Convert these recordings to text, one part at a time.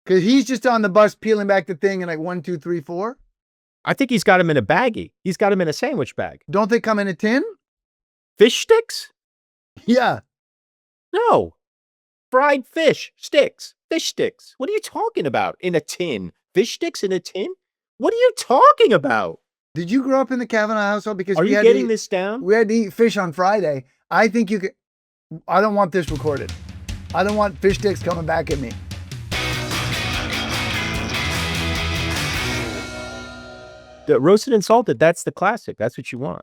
Because he's just on the bus peeling back the thing in like 1, 2, 3, 4. I think he's got them in a baggie. He's got them in a sandwich bag. Don't they come in a tin? Fish sticks? Yeah. No. Fried fish sticks. Fish sticks. What are you talking about? In a tin? Fish sticks in a tin? What are you talking about? Did you grow up in the Kavanaugh household? Because Are we you had getting this down? We had to eat fish on Friday. I think you could. I don't want this recorded. I don't want fish sticks coming back at me. The roasted and salted, that's the classic. That's what you want.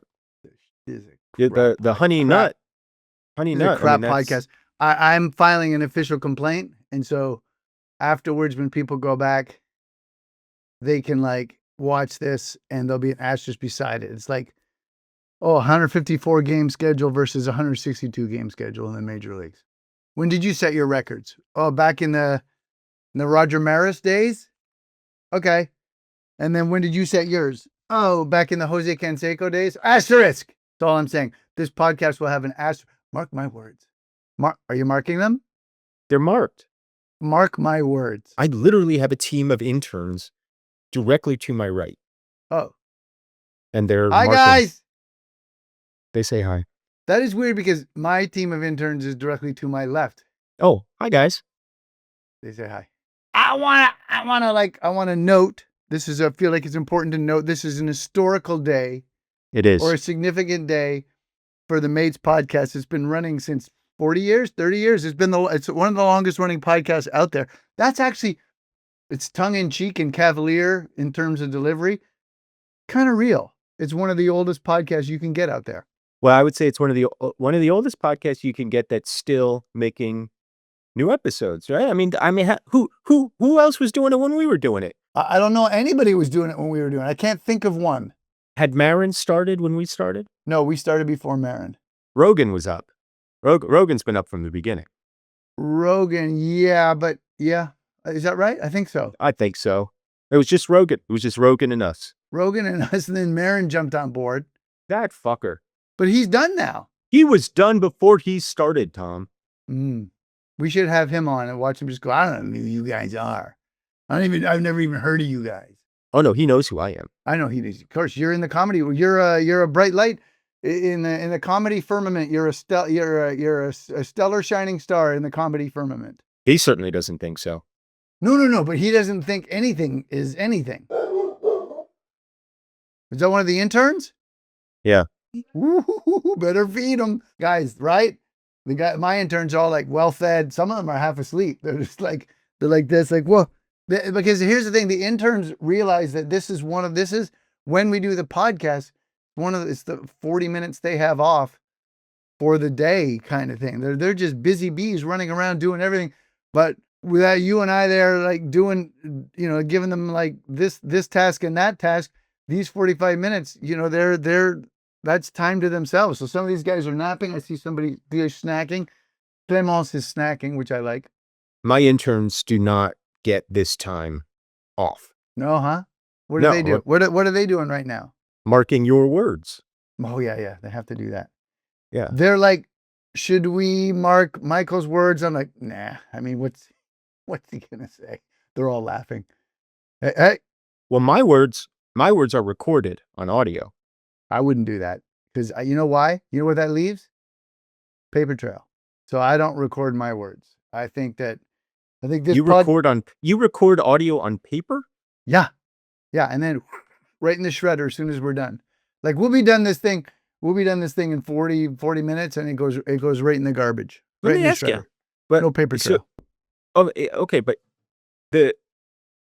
The honey nut. Honey nut. Crap podcast. I'm filing an official complaint. And so afterwards, when people go back, they can like watch this and there'll be an asterisk beside it. It's like, 154 game schedule versus 162 game schedule in the major leagues. When did you set your records? Oh, back in the Roger Maris days? Okay. And then when did you set yours? Oh, back in the Jose Canseco days? Asterisk. That's all I'm saying. This podcast will have an asterisk. Mark my words. Are you marking them? They're marked. Mark my words. I literally have a team of interns directly to my right. Oh. And they're Hi, guys. They say hi. That is weird because my team of interns is directly to my left. Oh, hi, guys. They say hi. I want to note, I feel like it's important to note, this is an historical day. It is. Or a significant day for the Mates podcast. It's been running since 40 years, 30 years. It's one of the longest running podcasts out there. That's actually, it's tongue in cheek and cavalier in terms of delivery. Kind of real. It's one of the oldest podcasts you can get out there. Well, I would say it's one of the oldest podcasts you can get that's still making new episodes, right? I mean, who else was doing it when we were doing it? I don't know anybody was doing it when we were doing it. I can't think of one. Had Marin started when we started? No, we started before Marin. Rogan was up. Rogan's been up from the beginning. Rogan, yeah, but yeah. Is that right? I think so. I think so. It was just Rogan. It was just Rogan and us. Rogan and us, and then Marin jumped on board. That fucker. But he's done now. He was done before he started, Tom. We should have him on and watch him just go, I don't know who you guys are. I've never even heard of you guys. Oh no, he knows who I am. I know he does. Of course, you're in the comedy. You're a bright light in the comedy firmament. You're a stellar shining star in the comedy firmament. He certainly doesn't think so. No. But he doesn't think anything is anything. Is that one of the interns? Yeah. Ooh, better feed them, guys. Right? My interns are all like well fed. Some of them are half asleep. They're just like this, like whoa. Because here's the thing: the interns realize that this is when we do the podcast. It's the 40 minutes they have off for the day kind of thing. They're just busy bees running around doing everything, but without you and I there, like doing, giving them like this task and that task. These 45 minutes, that's time to themselves. So some of these guys are napping. I see somebody snacking. Clemence is snacking, which I like. My interns do not get this time off. No, huh? What do they do? What are they doing right now? Marking your words. Oh, yeah. They have to do that. Yeah. They're like, should we mark Michael's words? I'm like, nah. I mean, what's he going to say? They're all laughing. Hey. Well, my words are recorded on audio. I wouldn't do that because you know why? You know what that leaves? Paper trail. So I don't record my words. I think this. You record audio on paper? Yeah. And then right in the shredder as soon as we're done. Like we'll be done this thing in 40 minutes and it goes right in the garbage. Let me ask you. But no paper trail. Okay, but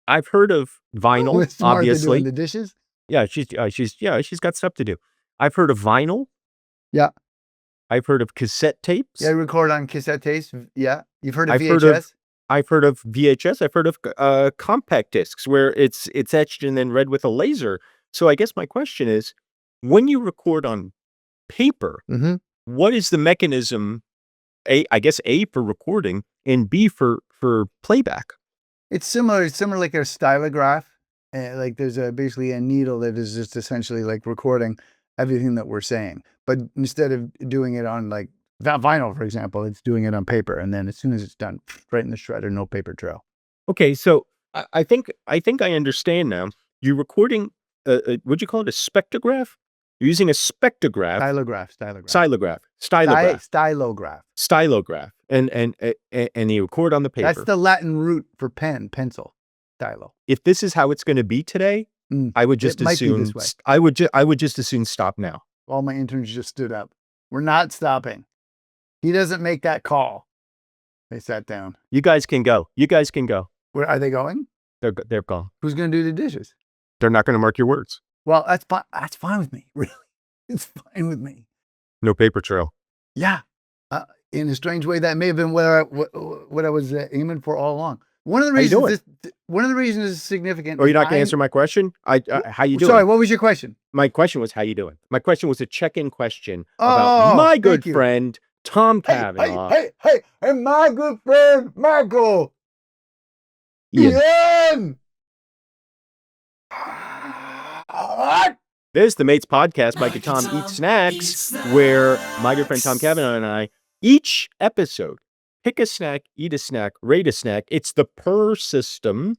I've heard of vinyl, obviously. Doing the dishes? Yeah, she's got stuff to do. I've heard of vinyl. Yeah. I've heard of cassette tapes. Yeah, record on cassette tapes. Yeah. You've heard of VHS? I've heard of VHS. I've heard of compact discs where it's etched and then read with a laser. So I guess my question is, when you record on paper, what is the mechanism? I guess A for recording and B for playback. It's similar. It's similar like a stylograph. Like there's basically a needle that is just essentially like recording everything that we're saying. But instead of doing it on like vinyl, for example, it's doing it on paper. And then as soon as it's done, right in the shredder, no paper trail. Okay, so I think I understand now. You're recording, what'd you call it? A spectrograph? You're using a spectrograph, stylograph, and you record on the That's paper. the Latin root for pen, pencil, stylo. If this is how it's going to be today, I would just It might be assume this way. I would just assume stop now. All my interns just stood up. We're not stopping. He doesn't make that call. They sat down. You guys can go. You guys can go. Where are they going? They're gone. Who's going to do the dishes? They're not going to mark your words. Well, that's fine. That's fine with me. Really, it's fine with me. No paper trail. Yeah. In a strange way, that may have been what I was aiming for all along. One of the reasons this is significant. Oh, you're not going to answer my question? How you doing? Sorry, what was your question? My question was, how you doing? My question was a check-in question about my good friend, Tom Cavanaugh. Hey, my good friend, Michael. Ian. This is the Mates Podcast, Mike and Tom Eat Snacks, where my good friend Tom Cavanaugh and I, each episode, pick a snack, eat a snack, rate a snack. It's the PER system,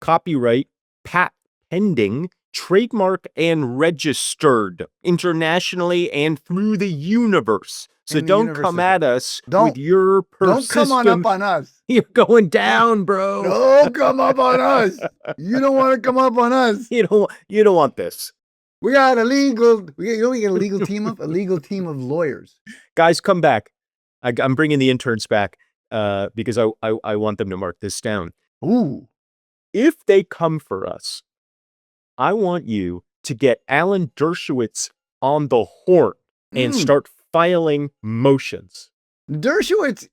copyright, pending, trademark, and registered internationally and through the universe. So don't come at us with your PER system. Don't come on up on us. You're going down, bro. Don't come up on us. You don't want to come up on us. You don't want this. We got a legal team of lawyers. Guys, come back. I'm bringing the interns back because I want them to mark this down. Ooh. If they come for us, I want you to get Alan Dershowitz on the horn and start filing motions. Dershowitz,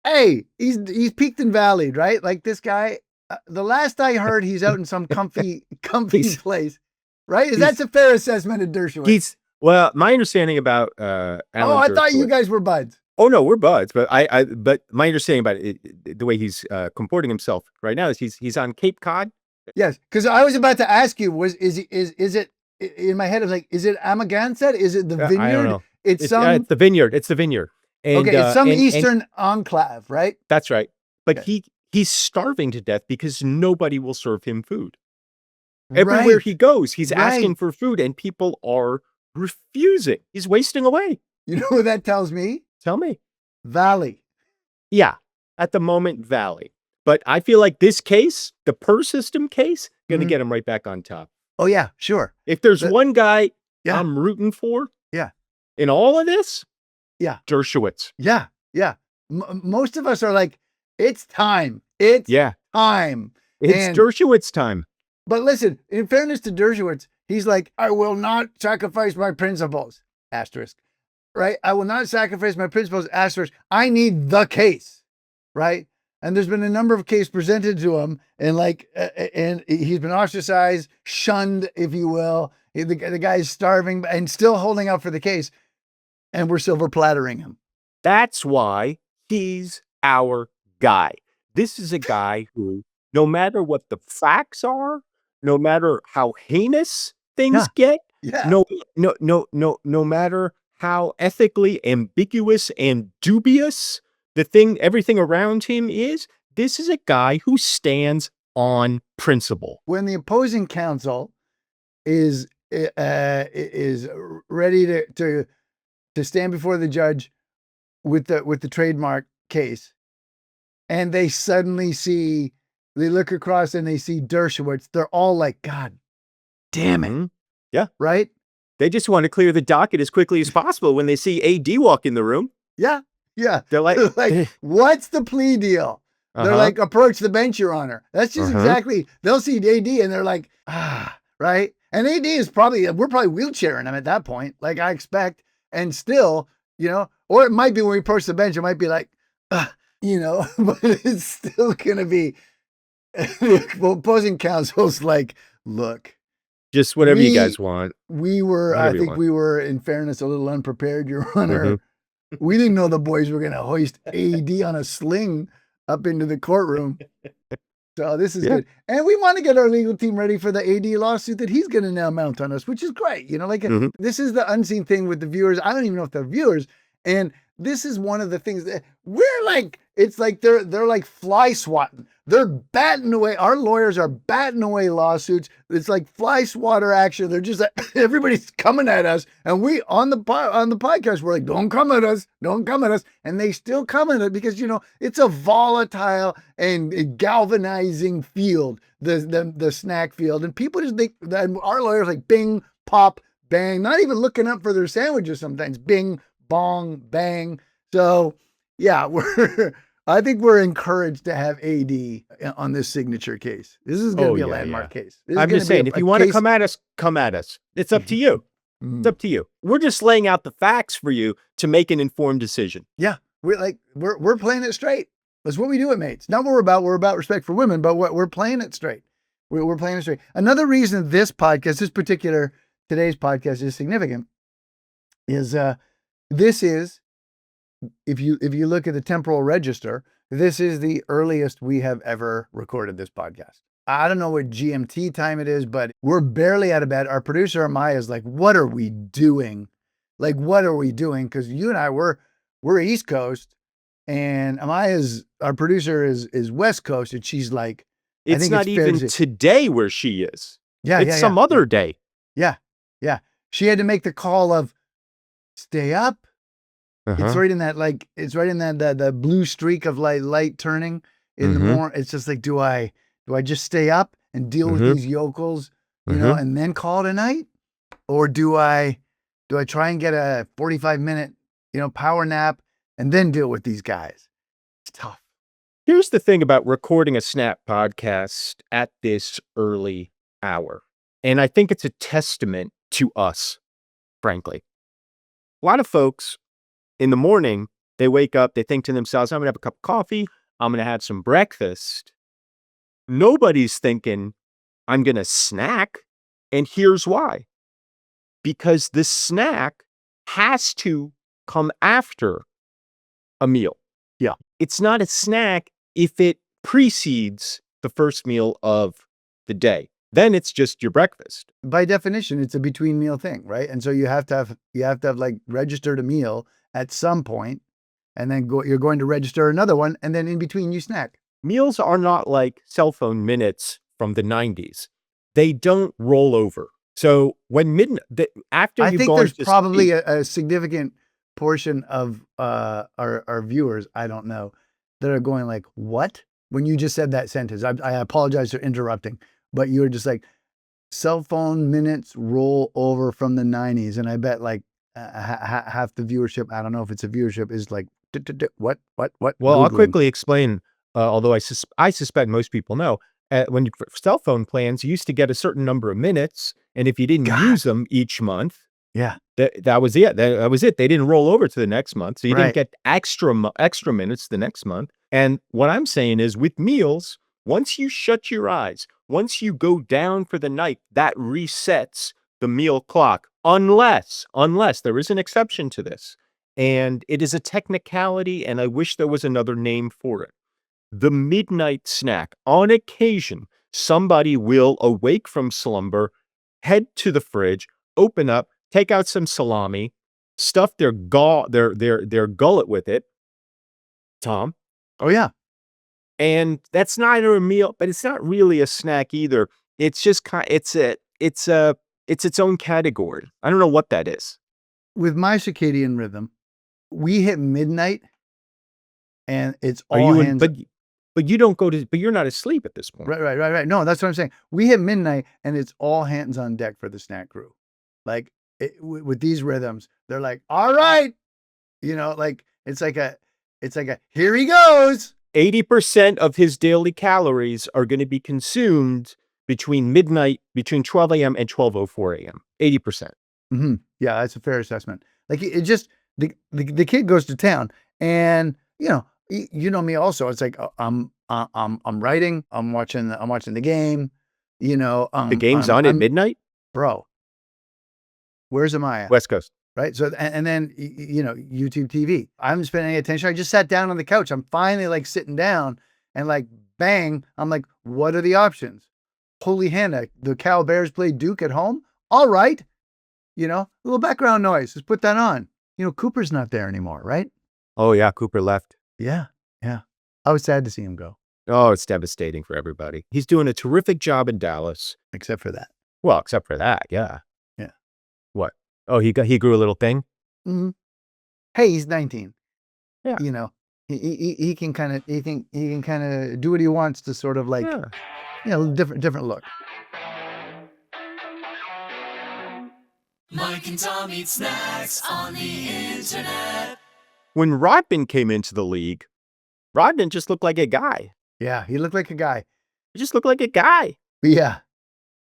hey, he's peaked and valleyed, right? Like this guy, the last I heard, he's out in some comfy place, right? Is that a fair assessment of Dershowitz? Well, my understanding about Alan I thought you guys were buds. Oh no, we're buds, but but my understanding about it, the way he's comporting himself right now is he's on Cape Cod. Yes, because I was about to ask you, is it in my head? I was like, is it Amagansett? Is it the vineyard? I don't know. It's the vineyard. It's the vineyard. And, okay, it's some eastern enclave, right? That's right. But he's starving to death because nobody will serve him food. Everywhere he goes, he's asking for food, and people are refusing. He's wasting away. You know what that tells me? Tell me. Valley. Yeah, at the moment, Valley. But I feel like this case, the PER system case, going to get him right back on top. Oh, yeah, sure. If there's one guy I'm rooting for in all of this, Dershowitz. Yeah. Most of us are like, it's time. It's time. It's Dershowitz time. But listen, in fairness to Dershowitz, he's like, I will not sacrifice my principles, asterisk, right? I will not sacrifice my principles, asterisk. I need the case, right? And there's been a number of cases presented to him, and and he's been ostracized, shunned, if you will. The guy's starving and still holding out for the case, and we're silver plattering him. That's why he's our guy. This is a guy who, no matter what the facts are, no matter how heinous things get, no matter how ethically ambiguous and dubious everything around him is, this is a guy who stands on principle. When the opposing counsel is ready to stand before the judge with the trademark case, and they suddenly they look across and they see Dershowitz, they're all like, God damn it. Yeah. Right? They just want to clear the docket as quickly as possible when they see AD walk in the room. Yeah. They're like, what's the plea deal? They're like, approach the bench, Your Honor. That's just exactly, they'll see AD and they're like, right? And AD is we're probably wheelchairing him at that point, like I expect. And still, or it might be when we approach the bench, it might be like, but it's still going to be, opposing counsel's like, look. Just whatever you guys want. I think we were, in fairness, a little unprepared, Your Honor. We didn't know the boys were going to hoist AD on a sling up into the courtroom. So this is good. And we want to get our legal team ready for the AD lawsuit that he's going to now mount on us, which is great. This is the unseen thing with the viewers. I don't even know if they're viewers. And this is one of the things that we're like it's like they're like fly swatting. They're batting away. Our lawyers are batting away lawsuits. It's like fly swatter action. They're just everybody's coming at us, and we on the podcast we're like, don't come at us, don't come at us, and they still come at it because it's a volatile and galvanizing field, the snack field, and people just think that our lawyers like bing, pop, bang, not even looking up for their sandwiches sometimes. Bing, bong, bang. So yeah, I think we're encouraged to have AD on this signature case. This is going to be a landmark case. I'm just saying, if you want to come at us, come at us. It's up to you. It's up to you. We're just laying out the facts for you to make an informed decision. Yeah, we're playing it straight. That's what we do at Mates. Not what we're about. We're about respect for women, but we're playing it straight. We're playing it straight. Another reason today's podcast is significant is this is, if you look at the temporal register, this is the earliest we have ever recorded this podcast. I don't know what GMT time it is, but we're barely out of bed. Our producer Amaya is like, "What are we doing? Like, what are we doing?" Because you and I we're East Coast, and our producer is West Coast, and she's like, it's not even today where she is. Yeah, it's some other day. Yeah. She had to make the call of stay up. It's right in that the blue streak of light turning in the morning. It's just like, do I just stay up and deal with these yokels, and then call it a night, or do I try and get a 45-minute power nap and then deal with these guys? It's tough. Here's the thing about recording a Snap podcast at this early hour, and I think it's a testament to us, frankly. A lot of folks in the morning, they wake up, they think to themselves, I'm going to have a cup of coffee, I'm going to have some breakfast. Nobody's thinking, I'm going to snack. And here's why. Because the snack has to come after a meal. Yeah. It's not a snack if it precedes the first meal of the day. Then it's just your breakfast. By definition, it's a between meal thing, right? And so you have to have like registered a meal at some point, and then you're going to register another one, and then in between you snack. Meals are not like cell phone minutes from the 90s. They don't roll over. So when after I think there's probably a significant portion of our viewers, I don't know, that are going like, what? When you just said that sentence, I apologize for interrupting, but you were just like, cell phone minutes roll over from the 90s. And I bet like half the viewership, I don't know if it's a viewership, is like, what? Well, Googling. I'll quickly explain, although I suspect most people know, when cell phone plans, you used to get a certain number of minutes, and if you didn't use them each month, that was it. That was it. They didn't roll over to the next month, so you didn't get extra minutes the next month. And what I'm saying is, with meals, once you shut your eyes, once you go down for the night, that resets the meal clock, unless there is an exception to this, and it is a technicality, and I wish there was another name for it. The midnight snack. On occasion, somebody will awake from slumber, head to the fridge, open up, take out some salami, stuff their gullet with it. Tom? Oh yeah. And that's neither a meal, but it's not really a snack either. It's just it's its own category. I don't know what that is. With my circadian rhythm, we hit midnight, and it's all hands. But you don't go to, but you're not asleep at this point. Right. No, that's what I'm saying. We hit midnight, and it's all hands on deck for the snack crew. Like with these rhythms, they're like, all right, like it's like a here he goes. 80% of his daily calories are going to be consumed between 12 a.m. and 12:04 a.m. 80%. Mm-hmm. Yeah, that's a fair assessment. Like it just the kid goes to town, and you know me also. It's like I'm writing, I'm watching the game. The game's on at midnight, bro. Where's Amaya? West Coast. Right. So, and then, YouTube TV. I'm spending any attention. I just sat down on the couch. I'm finally like sitting down, and like, bang. I'm like, what are the options? Holy Hannah, the Cal Bears play Duke at home. All right. A little background noise. Let's put that on. Cooper's not there anymore, right? Oh yeah. Cooper left. Yeah. Yeah. I was sad to see him go, Oh, it's devastating for everybody. He's doing a terrific job in Dallas. except for that. Well, except for that, yeah. Yeah. What? Oh, he grew a little thing? Hmm. Hey, he's 19. Yeah. You know, he can kind of he can kind of do what he wants to sort of like, Yeah. different look. Mike and Tom eat snacks on the internet. When Rodman came into the league, Rodman just looked like a guy. Yeah, he looked like a guy. He just looked like a guy. Yeah.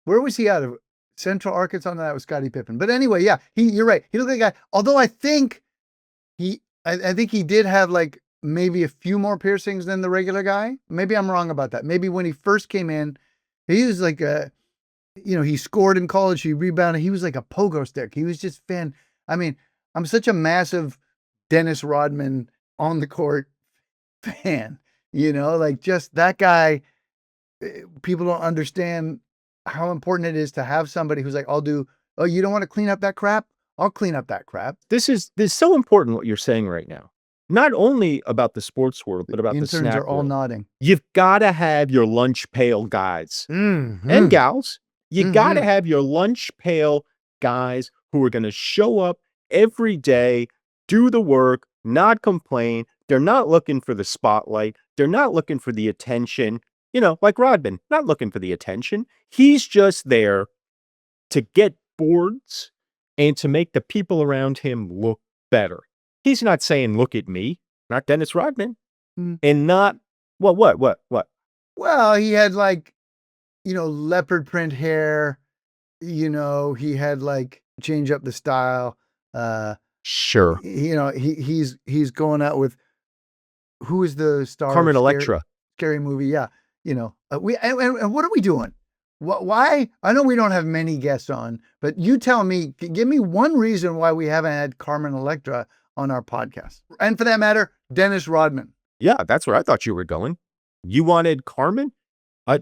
Where was he out of? Central Arkansas? No, that was Scottie Pippen. But anyway, yeah, you're right. He looked like a guy. Although I think I think he did have like maybe a few more piercings than the regular guy. Maybe I'm wrong about that. Maybe when he first came in, he was like he scored in college, he rebounded. He was like a pogo stick. He was just I mean, I'm such a massive Dennis Rodman on the court fan, like just that guy. People don't understand how important it is to have somebody who's like, oh, you don't want to clean up that crap? I'll clean up that crap. This is so important what you're saying right now. Not only about the sports world, but about the Interns snack are all world. nodding. You've got to have your lunch pail guys and gals. You got to have your lunch pail guys who are going to show up every day, do the work, not complain. They're not looking for the spotlight. They're not looking for the attention. Like Rodman, not looking for the attention. He's just there to get boards and to make the people around him look better. He's not saying, look at me, not Dennis Rodman. And not, what? Well, he had like, leopard print hair. He had like change up the style. Sure. He's going out with, who is the star? Carmen of Electra. Scary movie. Yeah. And what are we doing? Why? I know we don't have many guests on, but you tell me, give me one reason why we haven't had Carmen Electra on our podcast. And for that matter, Dennis Rodman. Yeah, that's where I thought you were going. You wanted Carmen? I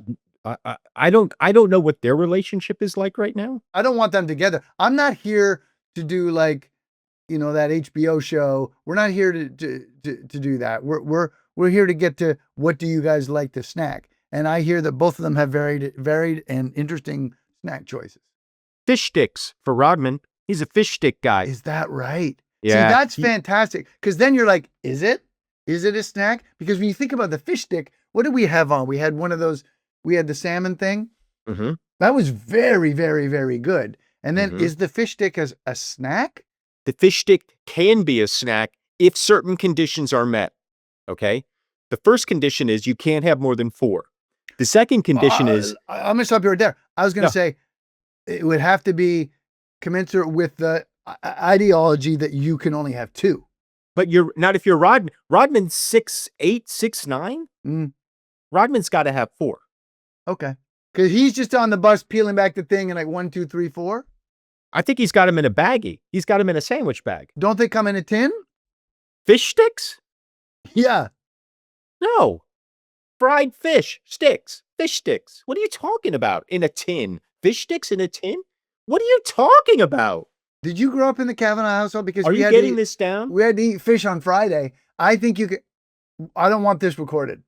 don't know what their relationship is like right now. I don't want them together. I'm not here to do like, that HBO show. We're not here to do that. We're here to get to what do you guys like to snack? And I hear that both of them have varied and interesting snack choices. Fish sticks for Rodman. He's a fish stick guy. Is that right? Yeah. See, that's fantastic. Because then you're like, is it? Is it a snack? Because when you think about the fish stick, what did we have on? We had one of those, we had the salmon thing. Mm-hmm. That was very, very, very good. And then is the fish stick as a snack? The fish stick can be a snack if certain conditions are met. Okay. The first condition is you can't have more than 4. The second condition is... I'm going to stop you right there. I was going to say it would have to be commensurate with the ideology that you can only have 2. But you're not if you're Rodman. Rodman's 6'8", 6'9". Rodman's got to have 4. Okay. Because he's just on the bus peeling back the thing and like 1, 2, 3, 4. I think he's got him in a baggie. He's got him in a sandwich bag. Don't they come in a tin? Fish sticks? Yeah. No. Fried fish sticks. Fish sticks. What are you talking about? In a tin? Fish sticks in a tin? What are you talking about? Did you grow up in the Kavanaugh household? Because are you getting this down? We had to eat fish on Friday. I think you could. I don't want this recorded.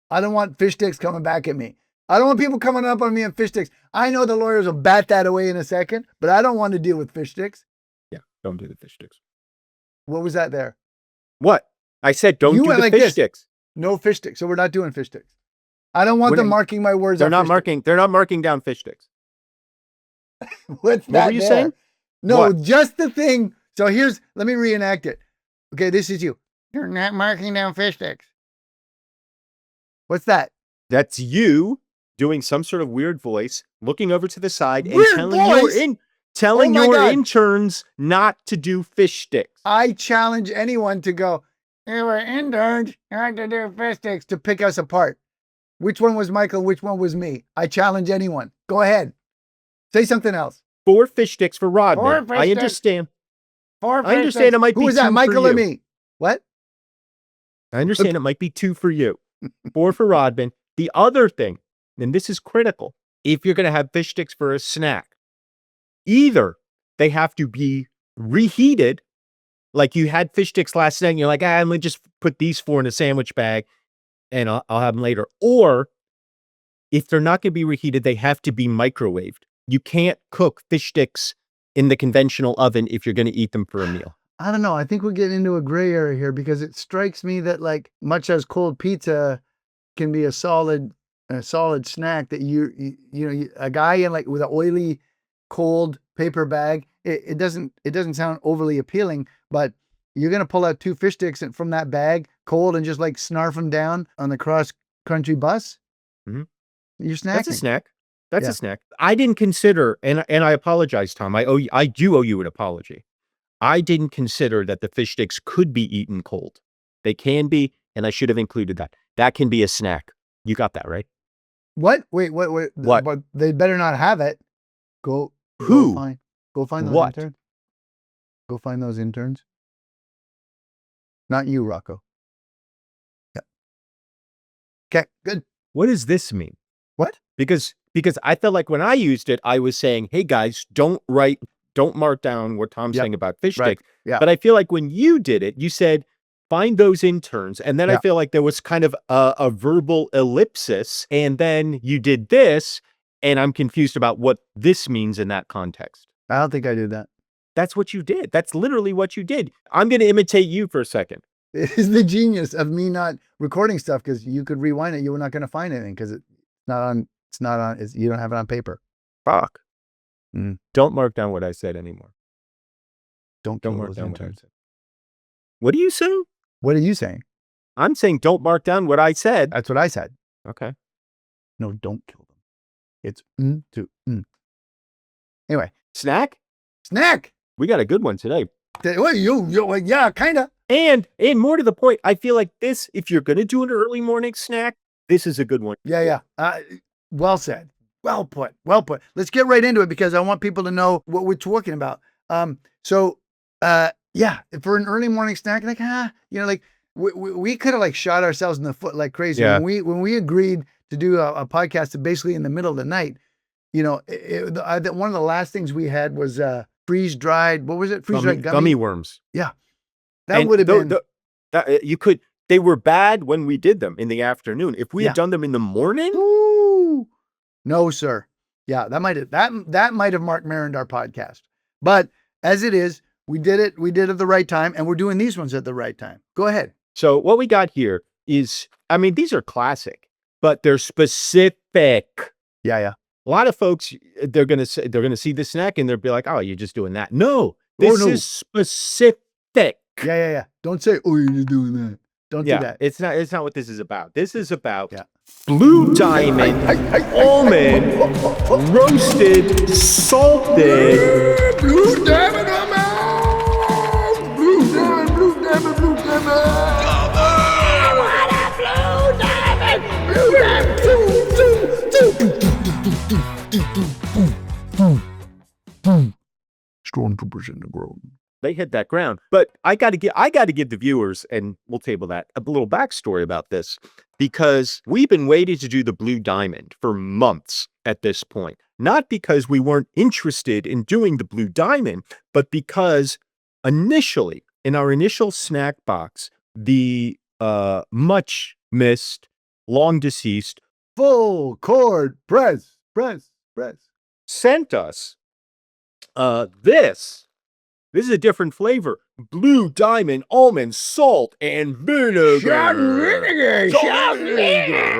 I don't want fish sticks coming back at me. I don't want people coming up on me on fish sticks. I know the lawyers will bat that away in a second, but I don't want to deal with fish sticks. Yeah, don't do the fish sticks. What was that there? What? I said don't do the fish sticks. No fish sticks. So we're not doing fish sticks. I don't want them marking my words. They're not marking. They're not marking down fish sticks. What's that? What were you saying? No, just the thing. So let me reenact it. Okay, this is you. You're not marking down fish sticks. What's that? That's you doing some sort of weird voice, looking over to the side and telling your interns not to do fish sticks. I challenge anyone to go, "You were interns, not to do fish sticks," to pick us apart. Which one was Michael? Which one was me? I challenge anyone. Go ahead. Say something else. 4 fish sticks for Rodman. 4 fish I understand. 4 fish I understand it might be 2 Who was that, Michael or me? What? I understand it might be 2 for you. 4 for Rodman. The other thing, and this is critical, if you're going to have fish sticks for a snack, either they have to be reheated, like you had fish sticks last night and you're like, I'm going to just put these 4 in a sandwich bag and I'll have them later. Or if they're not going to be reheated, they have to be microwaved. You can't cook fish sticks in the conventional oven if you're going to eat them for a meal. I don't know. I think we're getting into a gray area here because it strikes me that like much as cold pizza can be a solid snack that you know, a guy in like with an oily cold paper bag, it doesn't sound overly appealing, but you're going to pull out 2 fish sticks from that bag cold and just like snarf them down on the cross country bus. Mhm. You're snacking. That's a snack. That's Yeah. a snack. I didn't consider, and I apologize, Tom. I do owe you an apology. I didn't consider that the fish sticks could be eaten cold. They can be, and I should have included that. That can be a snack. You got that right. What? Wait. What? But they better not have it. Go Who? Go find those What? interns. Go find those interns. Not you, Rocco. Yeah. Okay, good. What does this mean? What? Because I felt like when I used it, I was saying, hey guys, don't mark down what Tom's Yep. saying about fish Right. sticks. Yeah. But I feel like when you did it, you said, find those interns. And then I Yeah. feel like there was kind of a verbal ellipsis. And then you did this, and I'm confused about what this means in that context. I don't think I did that. That's what you did. That's literally what you did. I'm going to imitate you for a second. It is the genius of me not recording stuff because you could rewind it. You were not going to find anything because it's not on. You don't have it on paper. Fuck. Mm. Don't mark down what I said anymore. Don't Don't kill mark those down what I interns. said. What are you saying? What are you saying? I'm saying don't mark down what I said. That's what I said. Okay. No, don't kill them. It's to. Anyway, Snack? snack. We got a good one today. Well, yeah, kind of. And more to the point, I feel like this, if you're going to do an early morning snack, this is a good one. Yeah. Well said. Well put. Let's get right into it because I want people to know what we're talking about. Yeah, for an early morning snack, like, like we could have like shot ourselves in the foot like crazy. Yeah. When we agreed to do a podcast basically in the middle of the night, one of the last things we had was freeze dried. What was it? Freeze dried gummy worms. Yeah, that would have been. You could. They were bad when we did them in the afternoon. If we had done them in the morning, ooh, no, sir. Yeah, that might have Mark Marined our podcast. But as it is, we did it at the right time, and we're doing these ones at the right time. Go ahead. So what we got here is, I mean, these are classic, but they're specific. Yeah. A lot of folks, they're gonna see the snack and they'll be like, "Oh, you're just doing that." No, this is specific. Yeah. Don't say, "Oh, you're just doing that." Don't do that. It's not what this is about. This is about Blue Diamond Almond roasted salted. Blue Diamond Almonds. Blue Diamond. Blue Diamond. Stormtroopers in the grove. They hit that ground. But I got to give the viewers, and we'll table that, a little backstory about this, because we've been waiting to do the Blue Diamond for months at this point. Not because we weren't interested in doing the Blue Diamond, but because initially, in our initial snack box, the much missed, long deceased, full chord press sent us this. This is a different flavor. Blue Diamond Almond Salt and Vinegar. Salt and vinegar. Salt and vinegar.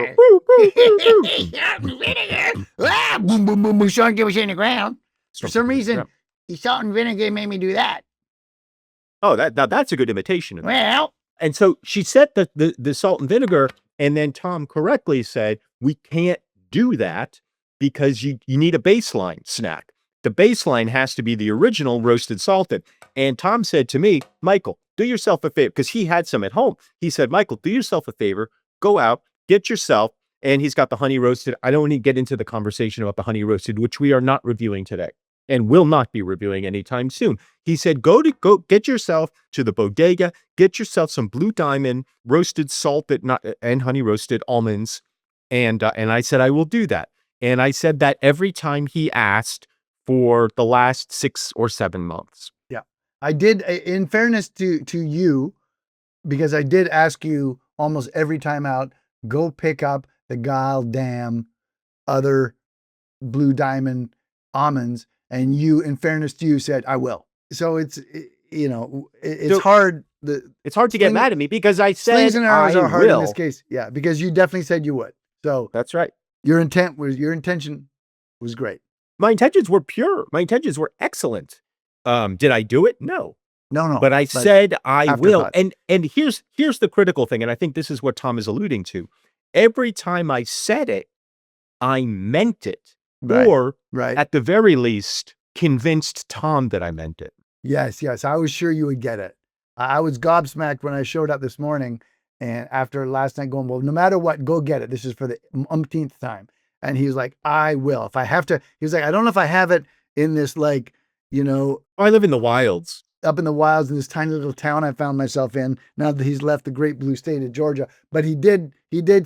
Salt and vinegar. Ah, boom, boom, boom, boom. Sean, get us in the ground. For some reason, salt and vinegar made me do that. Oh, that's a good imitation of that. Well. And so she set the salt and vinegar, and then Tom correctly said, we can't do that because you need a baseline snack. The baseline has to be the original roasted salted. And Tom said to me, Michael, do yourself a favor, because he had some at home. He said, Michael, do yourself a favor, go out, get yourself, and he's got the honey roasted. I don't want to get into the conversation about the honey roasted, which we are not reviewing today and will not be reviewing anytime soon. He said, go get yourself to the bodega, get yourself some Blue Diamond roasted salted and honey roasted almonds. And I said, I will do that. And I said that every time he asked for the last 6 or 7 months. Yeah, I did. In fairness to you, because I did ask you almost every time out, go pick up the goddamn other Blue Diamond almonds, and you, in fairness to you, said I will. So it's So- hard. It's hard to get mad at me because I said Slings and arrows I are hard in will. this case. Yeah, because you definitely said you would. So That's right. your intention was great. My intentions were pure. My intentions were excellent. Did I do it? No. No. But I said I will. afterthought. And here's the critical thing, and I think this is what Tom is alluding to. Every time I said it, I meant it. Right. Or Right. at the very least, convinced Tom that I meant it. Yes. I was sure you would get it. I was gobsmacked when I showed up this morning, and after last night going, well, no matter what, go get it. This is for the umpteenth time. And he was like, I will. If I have to, he was like, I don't know if I have it in this, like, I live in the wilds. up in the wilds in this tiny little town I found myself in now that he's left the great blue state of Georgia. But he did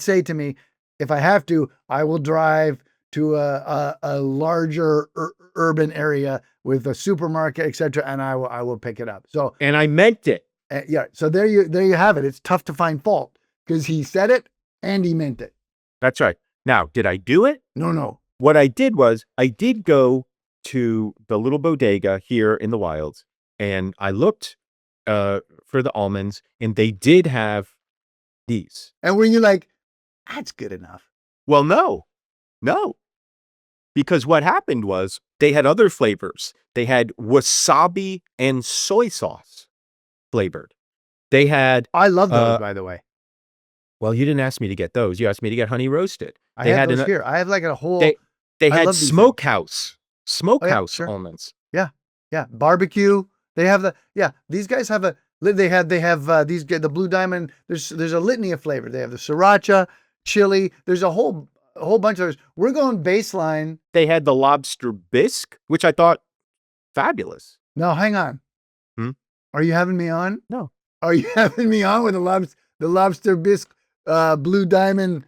say to me, if I have to, I will drive to a larger urban area with a supermarket, etc., and I will pick it up. So, And I meant it. yeah. So there you have it. It's tough to find fault because he said it and he meant it. That's right. Now, did I do it? No. What I did was I did go to the little bodega here in the wilds, and I looked for the almonds, and they did have these. And were you like, that's good enough? Well, no. Because what happened was they had other flavors. They had wasabi and soy sauce flavored. They had, I love those, by the way. well, you didn't ask me to get those. You asked me to get honey roasted. I They have had those an- here. I have like a whole. They I had love these smokehouse sure. almonds. Yeah, barbecue. They have these guys have they have the Blue Diamond. There's a litany of flavor. They have the sriracha, chili. There's a whole bunch of others. We're going baseline. They had the lobster bisque, which I thought fabulous. No, hang on. Are you having me on? No. Are you having me on with the lobster bisque, Blue Diamond,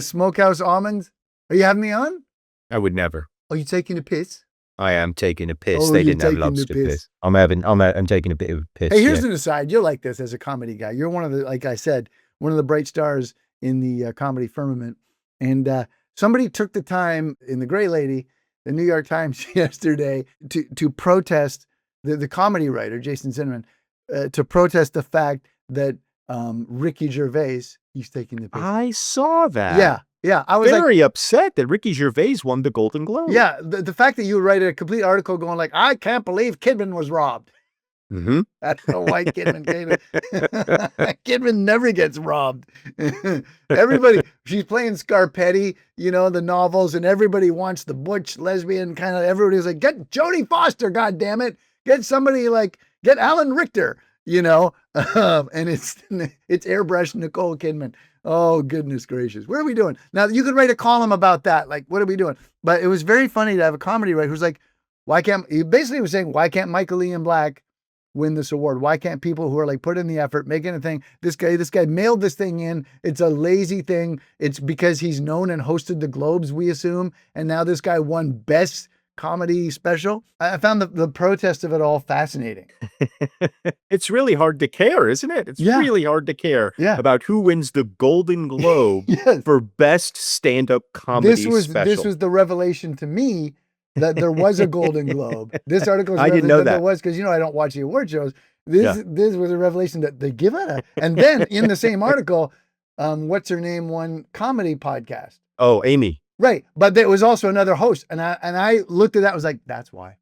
smokehouse almonds? Are you having me on? I would never. Are you taking a piss? I am taking a piss. Oh, They you're didn't have taking the lobster piss. piss. I'm taking a bit of a piss. Hey, here's yeah. an aside. You're like this as a comedy guy. You're one of the, like I said, one of the bright stars in the comedy firmament. And somebody took the time in the Gray Lady, the New York Times yesterday, to protest the comedy writer, Jason Cinnamon, to protest the fact that Ricky Gervais, he's taking the piss. I saw that. Yeah. I was very upset that Ricky Gervais won the Golden Globe. yeah, the fact that you write a complete article going like, I can't believe Kidman was robbed. Mm-hmm. That's the white Kidman. Kidman never gets robbed. Everybody, she's playing Scarpetti, the novels, and everybody wants the butch lesbian kind of. Everybody's like, get Jodie Foster, goddammit. Get somebody get Alan Richter, and it's airbrushed Nicole Kidman. Oh, goodness gracious. What are we doing? Now, you could write a column about that. Like, what are we doing? But it was very funny to have a comedy writer who's like, he basically was saying, why can't Michael Ian Black win this award? Why can't people who are like put in the effort, making a thing? This guy mailed this thing in. It's a lazy thing. It's because he's known and hosted the Globes, we assume. And now this guy won Best Comedy Special. I found the protest of it all fascinating. It's really hard to care, isn't it? It's really hard to care about who wins the Golden Globe for Best Stand-Up Comedy Special. This was the revelation to me that there was a Golden Globe. This article was I didn't know that. There was, because I don't watch the award shows. This was a revelation that they give it and then in the same article, what's her name won comedy podcast. Oh, Amy. Right. But there was also another host. And I looked at that and was like, that's why.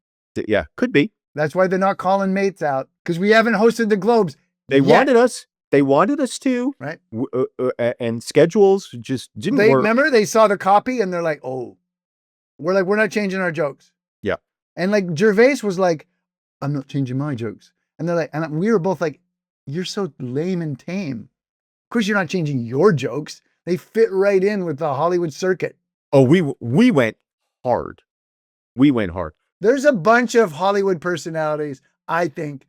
Yeah, could be. That's why they're not calling mates out, because we haven't hosted the Globes. They wanted us. They wanted us to. Right. And schedules just didn't work. Remember, they saw the copy and they're like, oh, we're not changing our jokes. Yeah. And like Gervais was like, I'm not changing my jokes. And they're like, and we were both like, you're so lame and tame. Of course, you're not changing your jokes. They fit right in with the Hollywood circuit. Oh, we went hard. We went hard. There's a bunch of Hollywood personalities, I think,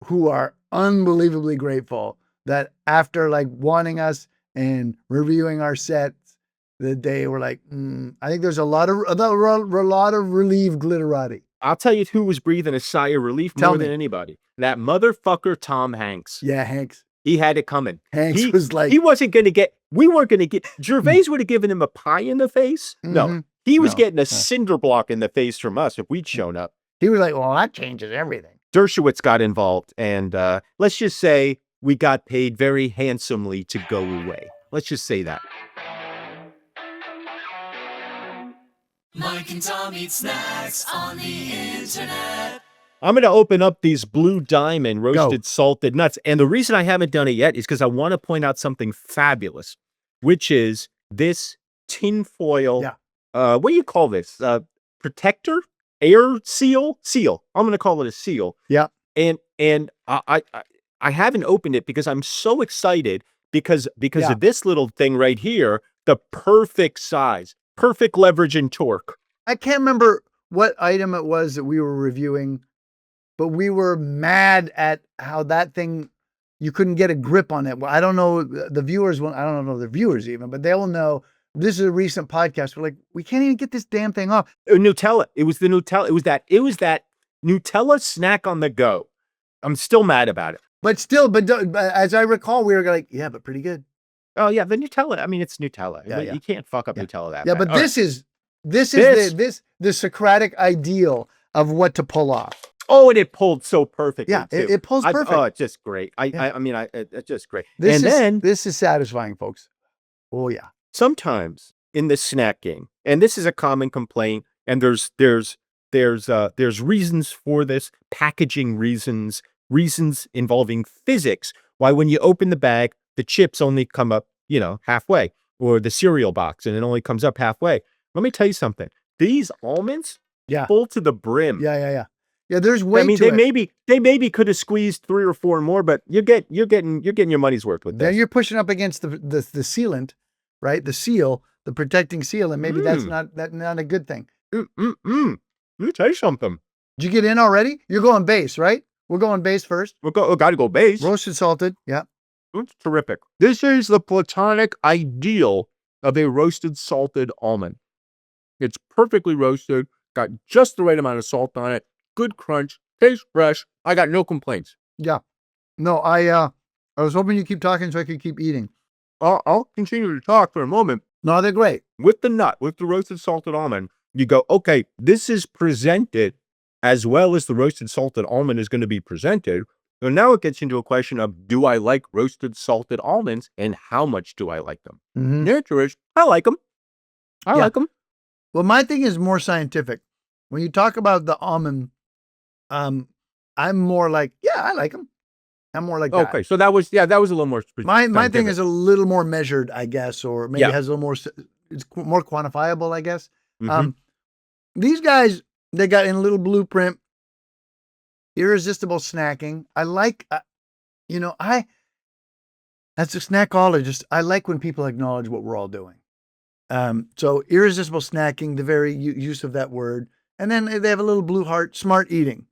who are unbelievably grateful that after like wanting us and reviewing our sets, that they were like, I think there's a lot of relieved glitterati. I'll tell you who was breathing a sigh of relief more than anybody. That motherfucker Tom Hanks. Yeah, Hanks. He had it coming. Hanks was like, he wasn't going to get, we weren't going to get, Gervais would have given him a pie in the face. No, he was getting a cinder block in the face from us if we'd shown up. He was like, well, that changes everything. Dershowitz got involved, and let's just say we got paid very handsomely to go away. Let's just say that. Mike and Tom eat snacks on the internet. I'm going to open up these Blue Diamond roasted salted nuts. And the reason I haven't done it yet is because I want to point out something fabulous, which is this tinfoil. What do you call this? Protector? Air seal? Seal. I'm going to call it a seal. Yeah. And I haven't opened it because I'm so excited because of this little thing right here, the perfect size, perfect leverage and torque. I can't remember what item it was that we were reviewing, but we were mad at how that thing, you couldn't get a grip on it. Well, I don't know the viewers, I don't know the viewers even, but they will know this is a recent podcast. We're like, we can't even get this damn thing off. Nutella. It was the Nutella. It was that Nutella snack on the go. I'm still mad about it. But still, but as I recall, we were like, yeah, but pretty good. Oh yeah, the Nutella. I mean, it's Nutella. Yeah, You can't fuck up Nutella that Yeah, bad. but this is the Socratic ideal of what to pull off. Oh, and it pulled so perfectly. Yeah, too. it pulls perfect. Oh, it's just great. I mean, it's just great. This is satisfying, folks. Oh yeah. Sometimes in the snack game, and this is a common complaint, and there's reasons for this, packaging reasons involving physics, why when you open the bag, the chips only come up, halfway, or the cereal box, and it only comes up halfway. Let me tell you something. These almonds, full to the brim. Yeah. There's way. I mean, they maybe could have squeezed 3 or 4 more, but you're getting your money's worth with this. Then you're pushing up against the sealant, right? The seal, the protecting seal, and maybe that's not a good thing. Let me tell you something. Did you get in already? You're going base, right? We're going base first. Got to go base. Roasted salted. Yeah. It's terrific. This is the platonic ideal of a roasted salted almond. It's perfectly roasted, got just the right amount of salt on it, good crunch, tastes fresh. I got no complaints. Yeah. No, I was hoping you keep talking so I could keep eating. I'll continue to talk for a moment. No, they're great. With the nut, with the roasted salted almond, you go, okay, this is presented as well as the roasted salted almond is going to be presented. So now it gets into a question of, do I like roasted salted almonds and how much do I like them? Mm-hmm. The answer is, I like them. I like them. Well, my thing is more scientific. When you talk about the almond, I'm more like, I like them. I'm more like that. Okay, so that was a little more. My thing is a little more measured, I guess, or maybe has a little more. It's more quantifiable, I guess. Mm-hmm. These guys, they got in a little blueprint. Irresistible snacking. I like, as a snackologist, I like when people acknowledge what we're all doing. So irresistible snacking, the very use of that word. And then they have a little blue heart, smart eating.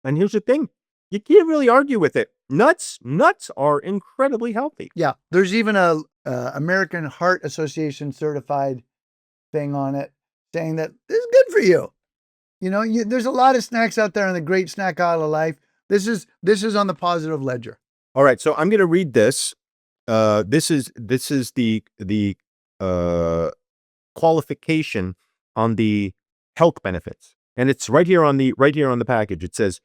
And here's the thing. You can't really argue with it. Nuts are incredibly healthy. Yeah. There's even a American Heart Association certified thing on it saying that this is good for you. There's a lot of snacks out there in the great snack aisle of life. This is on the positive ledger. All right. So I'm going to read this. This is the qualification on the health benefits. And it's right here on the package. It says,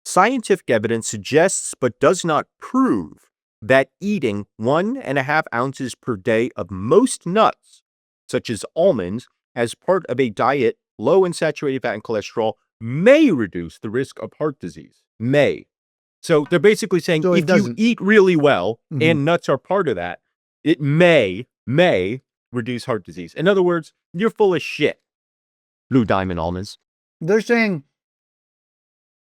scientific evidence suggests but does not prove that eating 1.5 ounces per day of most nuts, such as almonds, as part of a diet low in saturated fat and cholesterol may reduce the risk of heart disease. May. So they're basically saying if you eat really well, and nuts are part of that, it may reduce heart disease. In other words, you're full of shit. Blue Diamond Almonds. They're saying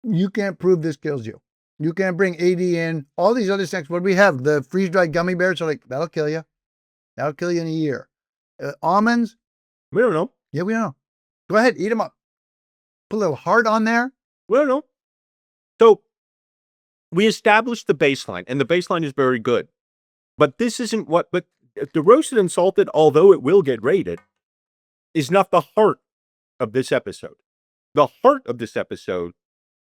you can't prove this kills you. You can't bring AD in. All these other snacks, what do we have? The freeze-dried gummy bears are like, that'll kill you. That'll kill you in a year. Almonds? We don't know. Yeah, we don't know. Go ahead, eat them up. Put a little heart on there. We don't know. So we established the baseline, and the baseline is very good. But this isn't but the roasted and salted, although it will get rated, is not the heart of this episode. The heart of this episode.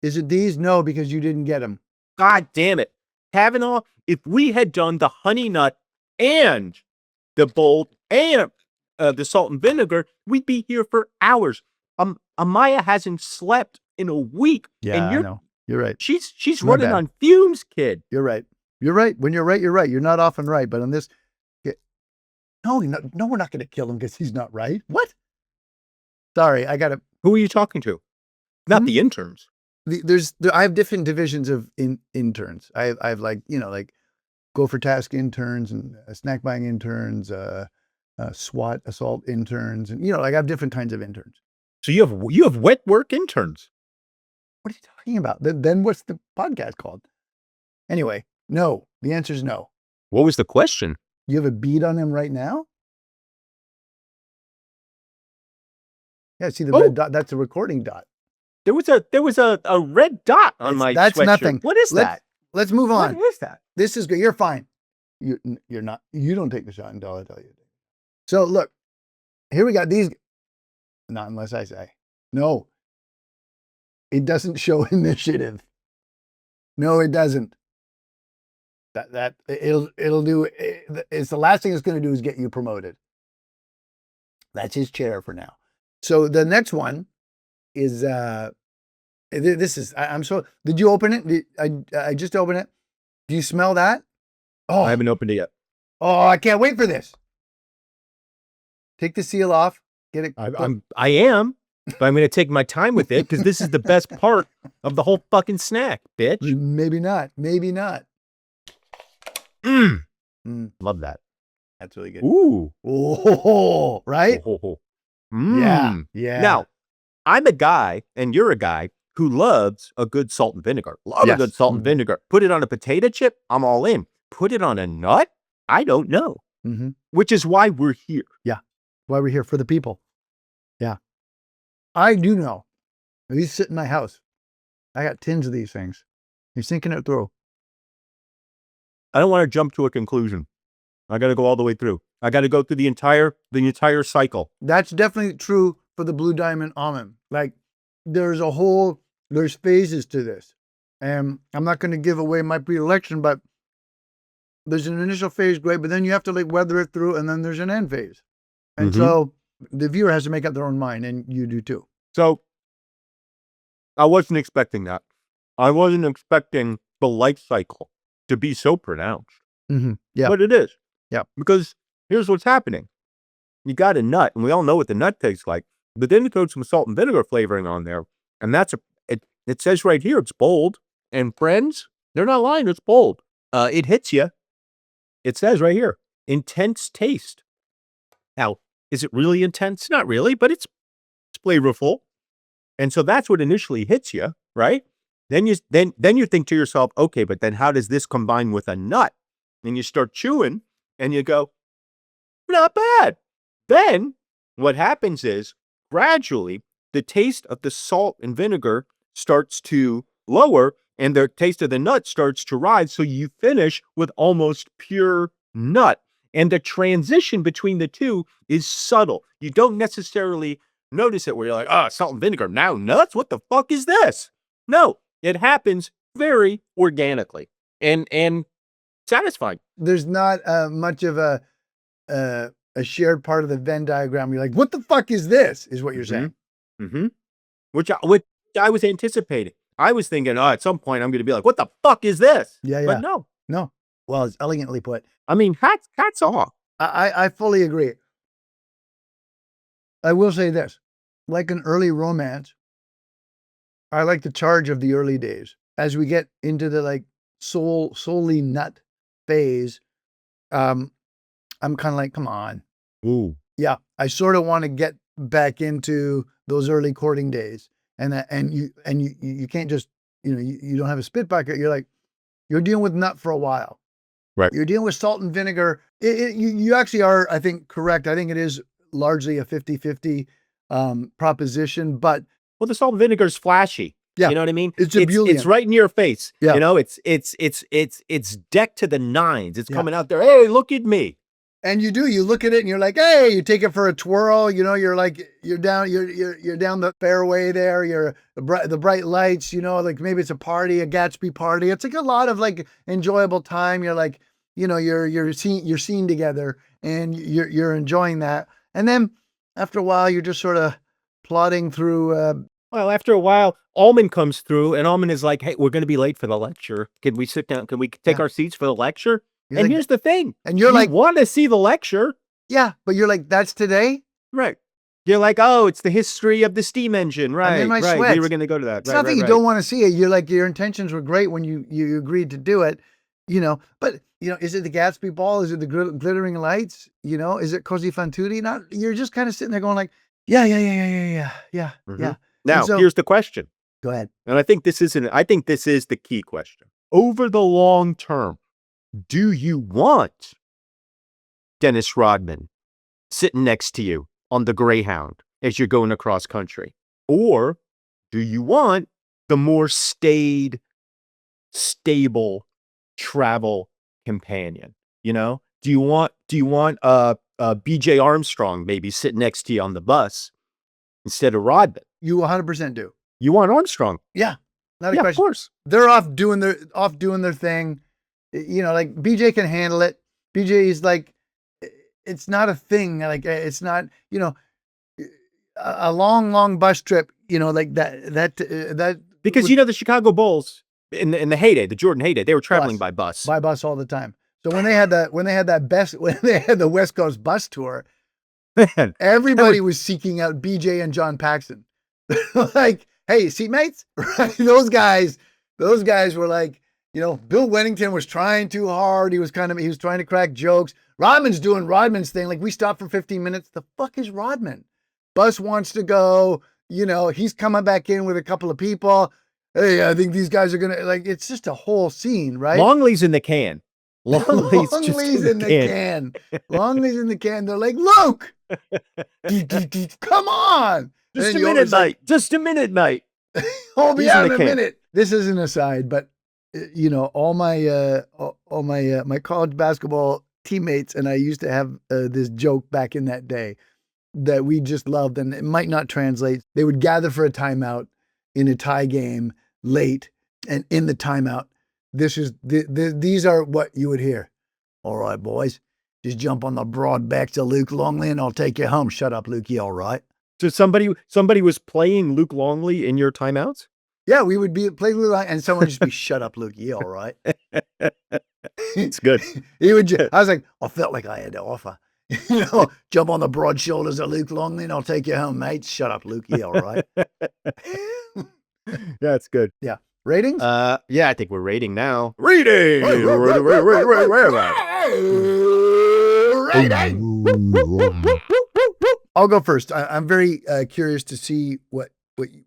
Is it these? No, because you didn't get them. God damn it. Kavanaugh, if we had done the honey nut and the bold and the salt and vinegar, we'd be here for hours. Amaya hasn't slept in a week. Yeah, and I know. You're right. She's My running bad. on fumes, kid. You're right. You're right. When you're right, you're right. You're not often right. But on this, no, we're not going to kill him because he's not right. What? Sorry, I got to. Who are you talking to? Not the interns. I have different divisions of interns. I have like, like go for task interns and snack buying interns, SWAT assault interns, and like I have different kinds of interns. So you have wet work interns. What are you talking about? Then what's the podcast called? Anyway, no. The answer is no. What was the question? You have a bead on him right now? Yeah, see the red dot. That's a recording dot. There was a red dot on my That's sweatshirt. nothing. What is that? Let's move on. What is that? This is good. You're fine. You're not. You don't take the shot until I tell you. So look, here we got these. Not unless I say. No. It doesn't show initiative. No, it doesn't. It'll do. It's the last thing it's going to do is get you promoted. That's his chair for now. So the next one is this is. I'm so. Did you open it? I just opened it. Do you smell that? Oh, I haven't opened it yet. Oh, I can't wait for this. Take the seal off. Get it. I am, but I'm going to take my time with it because this is the best part of the whole fucking snack, bitch. Maybe not. Maybe not. Love that. That's really good. Ooh. Oh, right? Yeah. Now, I'm a guy, and you're a guy who loves a good salt and vinegar. Love a good salt and vinegar. Put it on a potato chip, I'm all in. Put it on a nut? I don't know. Which is why we're here. Yeah. Why we're here, for the people. Yeah. I do know. These sit in my house. I got tins of these things. You're thinking it through. I don't want to jump to a conclusion. I got to go all the way through. I got to go through the entire cycle. That's definitely true for the Blue Diamond Almond. Like there's phases to this. And I'm not going to give away my predilection, but there's an initial phase, great, but then you have to like weather it through, and then there's an end phase. And so the viewer has to make up their own mind, and you do too. So I wasn't expecting that. I wasn't expecting the life cycle to be so pronounced. Yeah. But it is. Yeah. Because here's what's happening. You got a nut, and we all know what the nut tastes like, but then you throw some salt and vinegar flavoring on there, and it says right here, it's bold. And friends, they're not lying, it's bold. It hits you. It says right here, intense taste. Now, is it really intense? Not really, but it's flavorful. And so that's what initially hits you, right? Then you think to yourself, okay, but then how does this combine with a nut? And you start chewing and you go, not bad. Then what happens is gradually the taste of the salt and vinegar starts to lower and the taste of the nut starts to rise. So you finish with almost pure nut. And the transition between the two is subtle. You don't necessarily notice it where you're like, salt and vinegar, now nuts? What the fuck is this? No, it happens very organically and satisfying. There's not much of a shared part of the Venn diagram. You're like, what the fuck is this? Is what you're saying. Which I was anticipating. I was thinking, at some point I'm going to be like, what the fuck is this? Yeah. But no. Well, it's elegantly put. I mean, hats off. I fully agree. I will say this, like an early romance, I like the charge of the early days. As we get into the like solely nut phase, I'm kind of like, come on. Ooh. Yeah. I sort of want to get back into those early courting days. And you can't just, you don't have a spit bucket. You're dealing with nut for a while. Right. You're dealing with salt and vinegar. You actually are, I think, correct. I think it is largely a 50-50 proposition, but. Well, the salt and vinegar is flashy. Yeah. You know what I mean? It's ebullient. It's right in your face. Yeah. It's decked to the nines. It's coming out there. Hey, look at me. And you do, you look at it and you're like, hey, you take it for a twirl, you're like, you're down the fairway there, you're the bright lights, like maybe it's a party, a Gatsby party. It's like a lot of like enjoyable time. You're like, you're seeing together and you're enjoying that. And then after a while, you're just sort of plodding through. Well, after a while, Almond comes through, and Almond is like, "Hey, we're going to be late for the lecture. Can we sit down? Can we take our seats for the lecture?" You're And like- here's the thing. and you're you like, want to see the lecture. yeah, but you're like, that's today. Right. You're like, oh, it's the history of the steam engine. Right. in my right. sweats. We were going to go to that. It's not that you don't want to see it. You're like, your intentions were great when you agreed to do it, but is it the Gatsby ball? Is it the glittering lights? Is it Cozy Fan Tutti? Not, you're just kind of sitting there going like, yeah. Mhm. Now, so- here's the question. Go ahead. And I think this is the key question. Over the long term, do you want Dennis Rodman sitting next to you on the Greyhound as you're going across country? Or do you want the more stable travel companion? Do you want BJ Armstrong maybe sitting next to you on the bus instead of Rodman? You 100% do. You want Armstrong? Yeah. Not a Yeah, of question. course. They're off doing their thing. Like BJ can handle it. BJ is like, it's not a thing. Like it's not, a long bus trip, like that. Because the Chicago Bulls in the heyday, the Jordan heyday, they were traveling by bus. By bus all the time. So when they had the West Coast bus tour, Man, everybody was seeking out BJ and John Paxson. Like, hey, seatmates, right? Those guys were like, Bill Wennington was trying too hard. He was trying to crack jokes. Rodman's doing Rodman's thing. Like, we stopped for 15 minutes. The fuck is Rodman? Bus wants to go. He's coming back in with a couple of people. Hey, I think these guys are gonna like. It's just a whole scene, right? Longley's in the can. Longley's just in the can. Longley's in the can. They're like, Luke, come on. Just a minute, mate. Just a minute, mate. I'll be He's out in in the a can. minute. This is an aside, but all my college basketball teammates and I used to have this joke back in that day that we just loved, and it might not translate. They would gather for a timeout in a tie game late, and in the timeout, these are what you would hear. All right, boys, just jump on the broad backs of Luke Longley, and I'll take you home. Shut up, Lukey. All right. So somebody was playing Luke Longley in your timeouts? Yeah, we would be playing Luke, and someone would just be, shut up, Lukey. All right. It's good. I was like, I felt like I had to offer. Jump on the broad shoulders of Luke Longley, and I'll take you home, mate. Shut up, Lukey. All right. Yeah, it's good. Yeah. Ratings? Yeah, I think we're rating now. Rating. I'll go first. I'm very curious to see what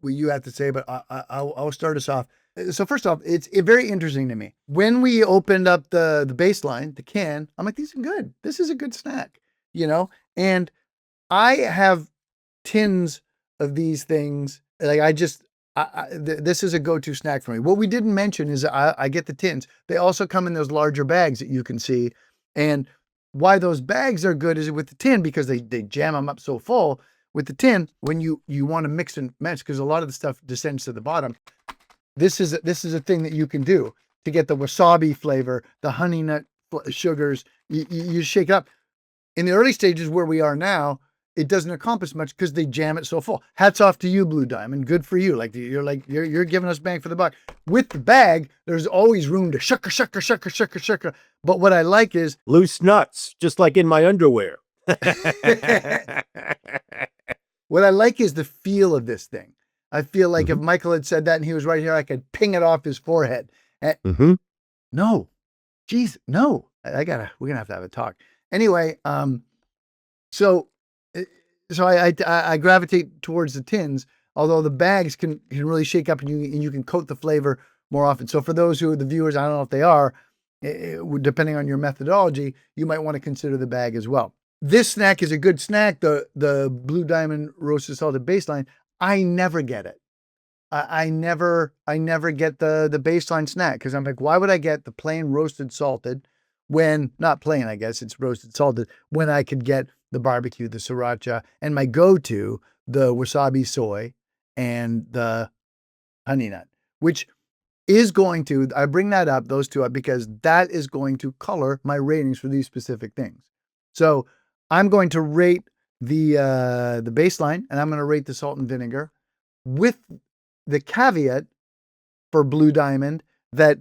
you have to say, but I'll start us off. So first off, it's very interesting to me. When we opened up the baseline, the can, I'm like, these are good. This is a good snack, and I have tins of these things. Like this is a go-to snack for me. What we didn't mention is I get the tins. They also come in those larger bags that you can see. And why those bags are good is with the tin, because they jam them up so full. With the tin, when you want to mix and match, because a lot of the stuff descends to the bottom. This is a thing that you can do to get the wasabi flavor, the honey nut sugars. You shake it up. In the early stages where we are now, it doesn't accomplish much because they jam it so full. Hats off to you, Blue Diamond. Good for you. You're giving us bang for the buck. With the bag, there's always room to shucker. But what I like is Loose nuts, just like in my underwear. what I like is the feel of this thing. I feel like if Michael had said that and he was right here, I could ping it off his forehead. No, geez, no. We're gonna have to have a talk. Anyway, so I gravitate towards the tins, although the bags can really shake up and you can coat the flavor more often. So for those the viewers, I don't know if they are, depending on your methodology, you might want to consider the bag as well. This snack is a good snack. The Blue Diamond roasted salted baseline. I never get it. I never get the baseline snack because I'm like, why would I get the plain roasted salted when, not plain, I guess, it's roasted salted, when I could get the barbecue, the sriracha, and my go-to, the wasabi soy and the honey nut, which is going to, I bring that up, those two up, because that is going to color my ratings for these specific things. So I'm going to rate the baseline, and I'm going to rate the salt and vinegar with the caveat for Blue Diamond that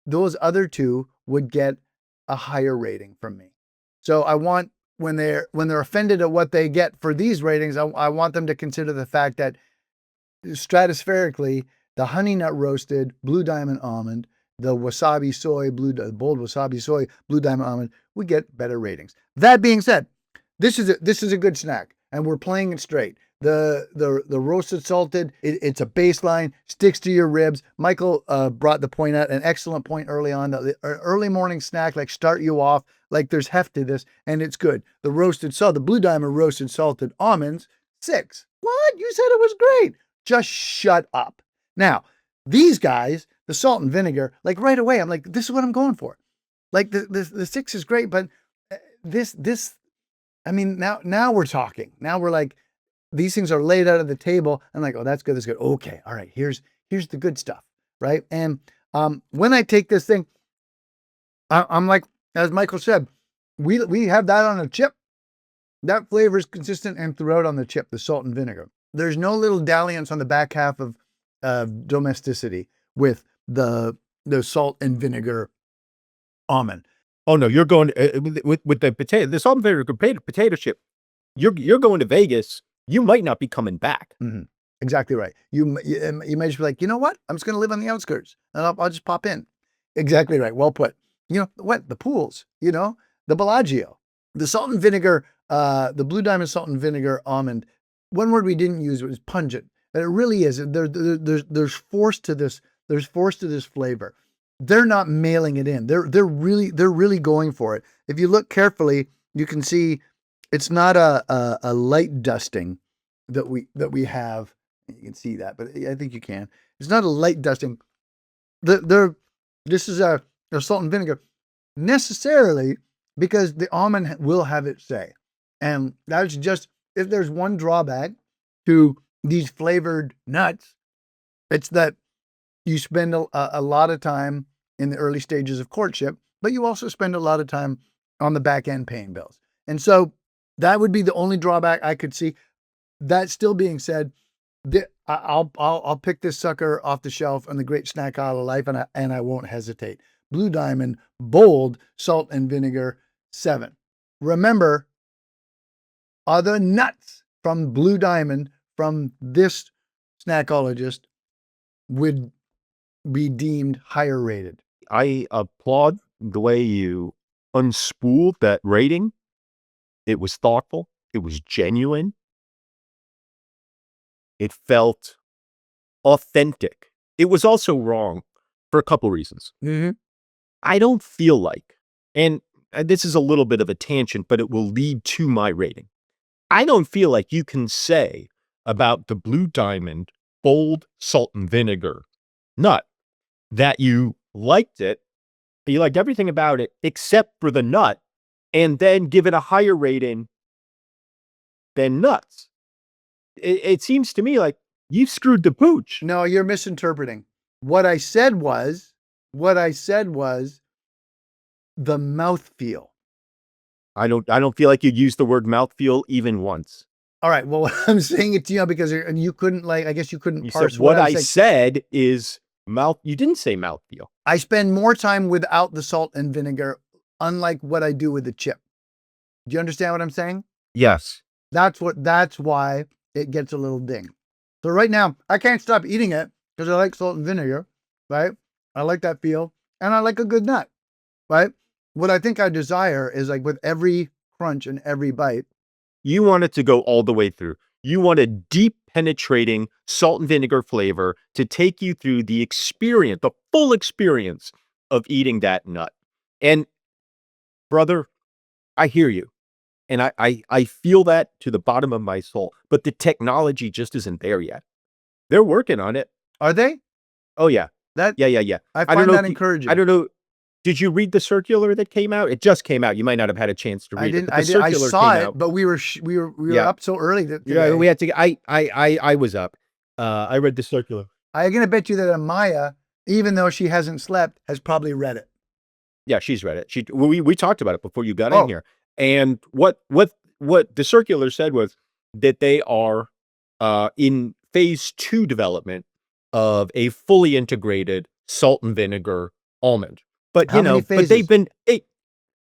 those other two would get a higher rating from me. So I want, when they're offended at what they get for these ratings, I want them to consider the fact that stratospherically, the honey nut roasted Blue Diamond almond, the wasabi soy, bold wasabi soy, Blue Diamond almond, we get better ratings. That being said, this is a good snack, and we're playing it straight. The roasted salted, it's a baseline, sticks to your ribs. Michael brought the point out, an excellent point early on, that the early morning snack, like start you off, like there's heft to this, and it's good. The roasted salt, the Blue Diamond roasted salted almonds, 6. What? You said it was great. Just shut up. Now, these guys, the salt and vinegar, like right away, I'm like, this is what I'm going for. Like the 6 is great, but this, I mean, now we're talking. Now we're like, these things are laid out on the table. I'm like, oh, that's good. That's good. Okay. All right. Here's the good stuff. Right. And when I take this thing, I'm like, as Michael said, we have that on a chip. That flavor is consistent and throughout on the chip, the salt and vinegar. There's no little dalliance on the back half of domesticity with the salt and vinegar almond. Oh no, you're going with the potato, the salt and vinegar potato chip. You're going to Vegas. You might not be coming back. Mm-hmm. Exactly right. You might just be like, you know what? I'm just going to live on the outskirts, and I'll just pop in. Exactly right. Well put. You know what? The pools. You know, the Bellagio, the salt and vinegar, the Blue Diamond salt and vinegar almond. One word we didn't use was pungent, but it really is. There's force to this. There's force to this flavor. They're not mailing it in. They're really going for it. If you look carefully, you can see it's not a light dusting that we have. You can see that, but I think you can. It's not a light dusting. This is a salt and vinegar necessarily, because the almond will have its say, and that's just, if there's one drawback to these flavored nuts, it's that you spend a lot of time in the early stages of courtship, but you also spend a lot of time on the back end paying bills. And so that would be the only drawback I could see. That still being said, I'll pick this sucker off the shelf on the great snack aisle of life, and I won't hesitate. Blue Diamond, bold salt and vinegar, 7. Remember, other nuts from Blue Diamond from this snackologist would be deemed higher rated. I applaud the way you unspooled that rating. It was thoughtful. It was genuine. It felt authentic. It was also wrong for a couple reasons. Mm-hmm. I don't feel like, and this is a little bit of a tangent, but it will lead to my rating. I don't feel like you can say about the Blue Diamond bold salt and vinegar nut that you liked it, you liked everything about it except for the nut, and then give it a higher rating than nuts. It seems to me like you've screwed the pooch. No, you're misinterpreting. What I said was the mouthfeel. I don't feel like you'd use the word mouthfeel even once. All right. Well, I'm saying it to you because you couldn't, like, I guess you couldn't parse what I said is mouth. You didn't say mouthfeel. I spend more time without the salt and vinegar, unlike what I do with the chip. Do you understand what I'm saying? Yes. That's why it gets a little ding. So right now, I can't stop eating it because I like salt and vinegar, right? I like that feel, and I like a good nut, right? What I think I desire is, like, with every crunch and every bite, you want it to go all the way through. You want a deep penetrating salt and vinegar flavor to take you through the experience, the full experience of eating that nut. And brother, I hear you. And I feel that to the bottom of my soul, but the technology just isn't there yet. They're working on it. Are they? Oh yeah. Yeah. Yeah. I find that encouraging. I don't know. Did you read the circular that came out? It just came out. You might not have had a chance to read it. But the I circular saw came it, out. but we were Yeah. up so early that Yeah, we had to. I was up. I read the circular. I'm gonna bet you that Amaya, even though she hasn't slept, has probably read it. Yeah, she's read it. We talked about it before you got Oh. in here. And what the circular said was that they are in phase 2 development of a fully integrated salt and vinegar almond. But How many but they've phases? been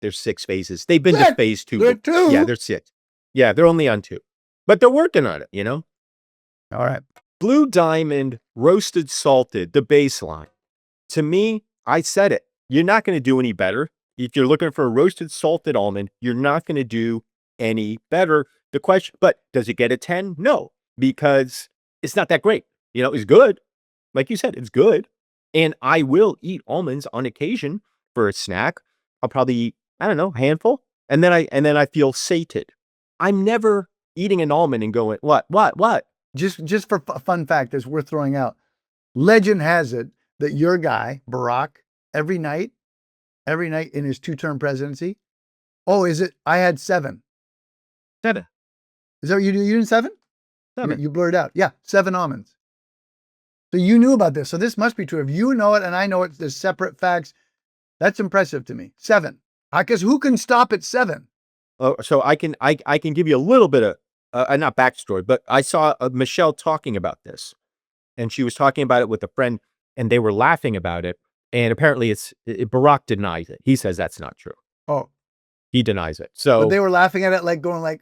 there's 6 phases. They've been to Six? phase 2. There are 2? Yeah, there's 6. Yeah, they're only on 2. But they're working on it, All right. Blue Diamond roasted salted, the baseline. To me, I said it. You're not going to do any better. If you're looking for a roasted salted almond, you're not going to do any better. The question, but does it get a 10? No, because it's not that great. It's good. Like you said, it's good. And I will eat almonds on occasion for a snack. I'll probably eat, I don't know, a handful. And then I feel sated. I'm never eating an almond and going, what? Just for a fun fact that's worth throwing out. Legend has it that your guy, Barack, every night in his 2-term presidency. Oh, is it? I had 7. 7. Is that what you do? You did 7? 7. You blurred out. Yeah, 7 almonds. So you knew about this. So this must be true. If you know it and I know it, there's separate facts. That's impressive to me. 7. Because who can stop at 7? Oh, so I can give you a little bit of not backstory, but I saw Michelle talking about this, and she was talking about it with a friend, and they were laughing about it. And apparently, Barack denies it. He says that's not true. Oh, he denies it. So but they were laughing at it, like going, like,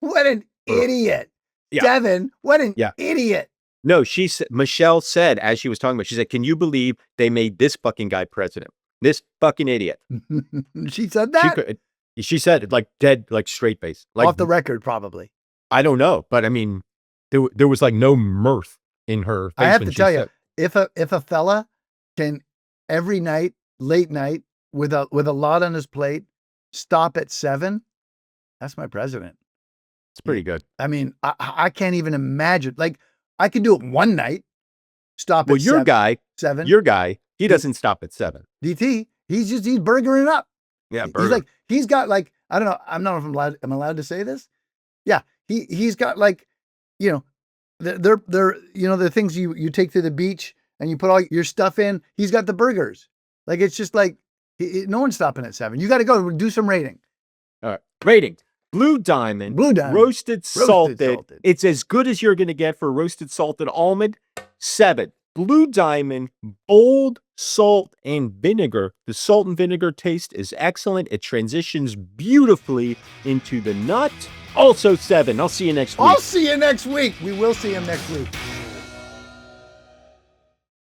"What an idiot, Yeah. 7! What an Yeah. idiot!" No, Michelle said, as she was talking about, she said, "Can you believe they made this fucking guy president? This fucking idiot." She said that She said it like dead, like straight face, like off the record, probably. I don't know, but I mean, there was like no mirth in her face. I have when to she tell said- you, if a fella can every night, late night, with a lot on his plate, stop at 7, that's my president. it's pretty good. I mean, I can't even imagine. Like, I could do it one night, stop Well, at your 7. guy, 7. your guy, he doesn't stop at 7. DT, he's burgering up. Yeah, He's like, he's got like, I don't know. I'm not know if I'm allowed to say this. Yeah. He's got like, they're the things you take to the beach and you put all your stuff in. He's got the burgers. Like, it's just like, no one's stopping at 7. You got to go do some rating. All right, rating. Blue Diamond, roasted salted. It's as good as you're going to get for a roasted salted almond. 7. Blue Diamond, bold salt and vinegar. The salt and vinegar taste is excellent. It transitions beautifully into the nut. Also 7. I'll see you next week. I'll see you next week. We will see him next week.